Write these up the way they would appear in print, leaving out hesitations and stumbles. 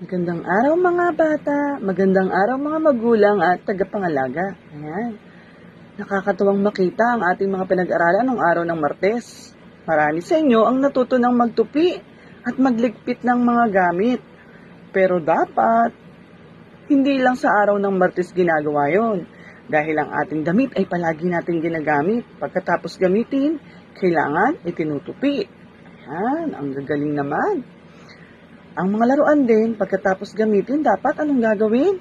Magandang araw mga bata, magandang araw mga magulang at tagapangalaga. Ayan. Nakakatuwang makita ang ating mga pinag-aralan ng araw ng Martes. Marami sa inyo ang natuto ng magtupi at magligpit ng mga gamit. Pero dapat, hindi lang sa araw ng Martes ginagawa yon. Dahil ang ating damit ay palagi natin ginagamit. Pagkatapos gamitin, kailangan itinutupi. Ayan, ang gagaling naman. Ang mga laruan din, pagkatapos gamitin, dapat anong gagawin?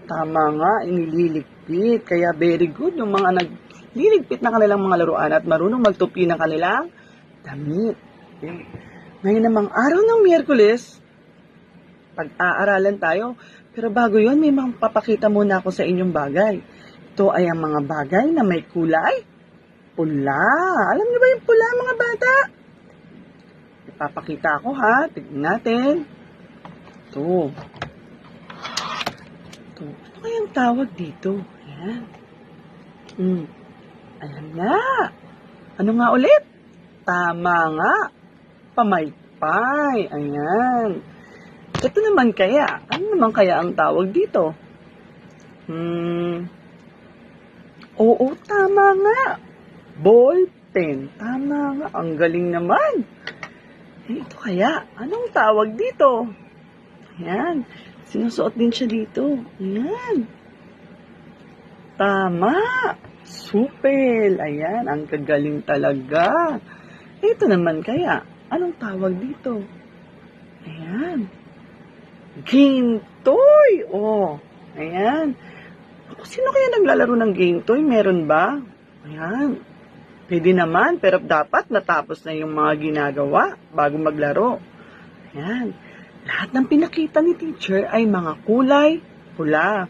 Tama nga, inililigpit. Kaya very good yung mga nagliligpit na kanilang mga laruan at marunong magtupi ng kanilang damit. Okay. Ngayon namang araw ng Miyerkules, pag-aaralan tayo. Pero bago yon, may papakita muna ako sa inyong bagay. Ito ay ang mga bagay na may kulay pula. Alam niyo ba yung pula, mga bata? Ipapakita ako ha. Tignan natin. Ito. Ito. Ano kayang tawag dito? Ayan. Alam na. Ano nga ulit? Tama nga. Pamaypay. Ayan. Ito naman kaya. Ano naman kaya ang tawag dito? Oo, tama nga. Ballpen. Tama nga. Ang galing naman. Ito kaya, anong tawag dito? Ayan, sinusuot din siya dito. Ayan. Tama, supel. Ayan, ang kagaling talaga. Ito naman kaya, anong tawag dito? Ayan. Game toy. Oh, ayan. Sino kaya naglalaro ng game toy? Meron ba? Ayan. Pwede naman, pero dapat natapos na yung mga ginagawa bago maglaro. Ayan. Lahat ng pinakita ni teacher ay mga kulay pula.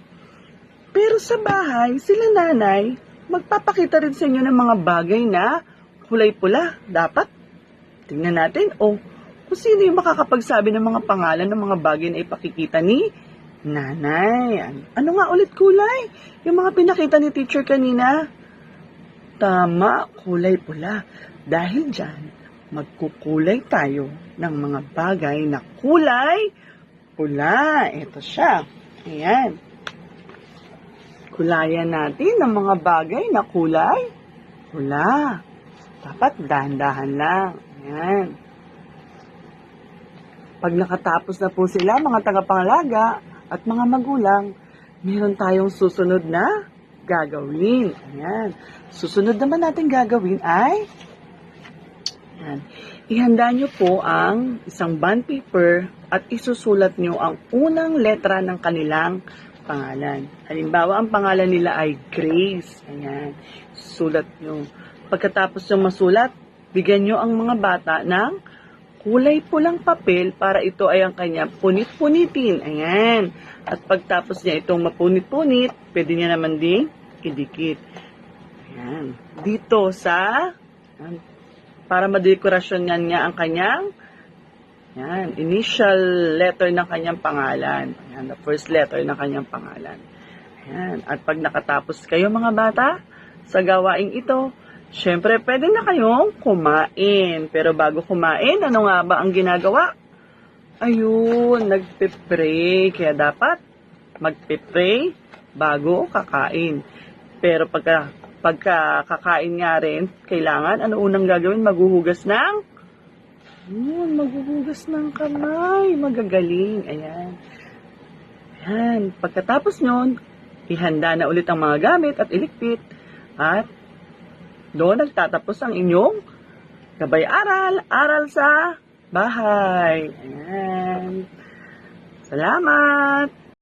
Pero sa bahay, sila nanay, magpapakita rin sa inyo ng mga bagay na kulay pula. Dapat, tingnan natin, kung sino yung makakapagsabi ng mga pangalan ng mga bagay na ipakikita ni nanay. Ano nga ulit kulay? Yung mga pinakita ni teacher kanina? Tama, kulay pula. Dahil dyan, magkukulay tayo ng mga bagay na kulay pula. Ito siya. Ayan. Kulayan natin ng mga bagay na kulay pula. Dapat dahan-dahan lang. Ayan. Pag nakatapos na po sila, mga tagapangalaga at mga magulang, meron tayong susunod na gagawin. Ayan. Susunod naman natin gagawin ay ayan. Ihanda nyo po ang isang bond paper at isusulat nyo ang unang letra ng kanilang pangalan. Halimbawa, ang pangalan nila ay Grace. Ayan. Sulat nyo. Pagkatapos nyo masulat, bigyan nyo ang mga bata ng kulay pulang papel para ito ay ang kanya punit-punitin. Ayan. At pagtapos niya itong mapunit-punit, pwede niya naman ding idikit. Ayan. Dito sa, ayan, para madekorasyon niya ang kanyang ayan, initial letter ng kanyang pangalan. Ayan, the first letter ng kanyang pangalan. Ayan. At pag nakatapos kayo mga bata sa gawaing ito, syempre pwede na kayong kumain. Pero bago kumain, ano nga ba ang ginagawa? Ayun, nagpe-pray. Kaya dapat magpe-pray bago kakain. Pero pagka kakain nga rin, kailangan, ano unang gagawin? Maghuhugas ng kamay. Magagaling. Ayan. Ayan. Pagkatapos nyon, ihanda na ulit ang mga gamit at iligpit. At doon nagtatapos ang inyong gabay-aral. Aral sa bahay. Ayan. Salamat!